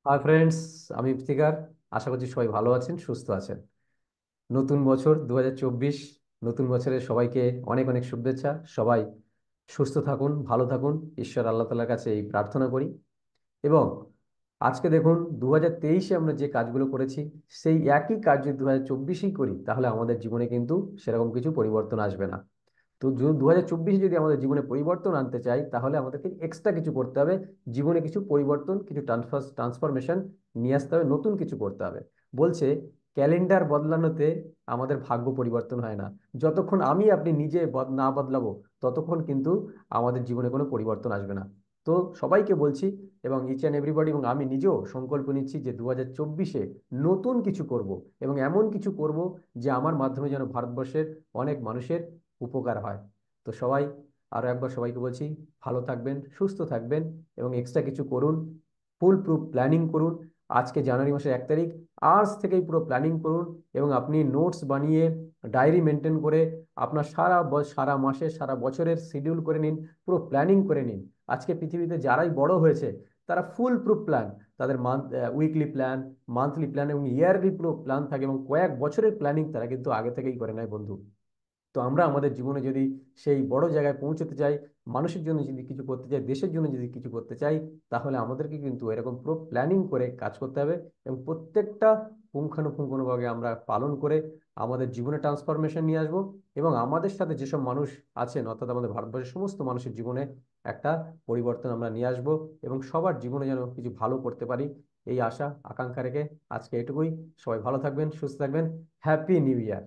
Hi friends, আমি ইফতিকার। আশা করছি সবাই ভালো আছেন, সুস্থ আছেন। নতুন বছর 2024। নতুন বছরে সবাইকে অনেক অনেক শুভেচ্ছা। সবাই সুস্থ থাকুন, ভালো থাকুন, ঈশ্বর আল্লাহ তাআলার কাছে এই প্রার্থনা করি। এবং আজকে দেখুন, 2023-এ আমরা যে কাজগুলো করেছি, সেই একই কাজ যদি 2024-এই করি, তাহলে আমাদের জীবনে কিন্তু সেরকম কিছু পরিবর্তন আসবে না। তো 2024 যদি আমাদের জীবনে পরিবর্তন আনতে চাই, তাহলে আমাদেরকে এক্সট্রা কিছু করতে হবে। জীবনে কিছু পরিবর্তন, কিছু ট্রান্সফরমেশন নিয়ে আসতে হবে, নতুন কিছু করতে হবে। বলছে, ক্যালেন্ডার বদলানোতে আমাদের ভাগ্য পরিবর্তন হয় না। যতক্ষণ আমি আপনি নিজে না বদলাবো, ততক্ষণ কিন্তু আমাদের জীবনে কোনো পরিবর্তন আসবে না। তো সবাইকে বলছি, এবং ইচ অ্যান্ড এভরিবডি, এবং আমি নিজেও সংকল্প নিচ্ছি যে 2024-এ নতুন কিছু করব, এবং এমন কিছু করব যে আমার মাধ্যমে যেন ভারতবর্ষের অনেক মানুষের উপকার হয়। তো সবাই, আরো একবার সবাইকে বলছি, ভালো থাকবেন, সুস্থ থাকবেন, এবং এক্সট্রা কিছু করুন। ফুল প্রুফ প্ল্যানিং করুন। আজকে জানুয়ারি মাসের 1 তারিখ, আজ থেকেই পুরো প্ল্যানিং করুন। এবং আপনি নোটস বানিয়ে, ডায়েরি মেনটেন করে, আপনার সারা মাসের, সারা বছরের শিডিউল করে নিন, পুরো প্ল্যানিং করে নিন। আজকে পৃথিবীতে যারাই বড় হয়েছে, তারা ফুল প্রুফ প্ল্যান, তাদের উইকলি প্ল্যান, মান্থলি প্ল্যান এবং ইয়ারলি পুরো প্ল্যান থাকে, এবং কয়েক বছরের প্ল্যানিং তারা কিন্তু আগে থেকেই করে নেয় বন্ধু। তো আমরা আমাদের জীবনে যদি সেই বড় জায়গায় পৌঁছতে চাই, মানুষের জন্য যদি কিছু করতে চাই, দেশের জন্য যদি কিছু করতে চাই, তাহলে আমাদেরকে কিন্তু এরকম পুরো প্ল্যানিং করে কাজ করতে হবে। এবং প্রত্যেকটা পুঙ্খানুপুঙ্খভাবে আমরা পালন করে আমাদের জীবনে ট্রান্সফরমেশন নিয়ে আসবো। এবং আমাদের সাথে যেসব মানুষ আছেন, অর্থাৎ আমাদের ভারতবর্ষের সমস্ত মানুষের জীবনে একটা পরিবর্তন আমরা নিয়ে আসবো, এবং সবার জীবনে যেন কিছু ভালো করতে পারি, এই আশা আকাঙ্ক্ষা রেখে আজকে এটুকুই। সবাই ভালো থাকবেন, সুস্থ থাকবেন। Happy new year.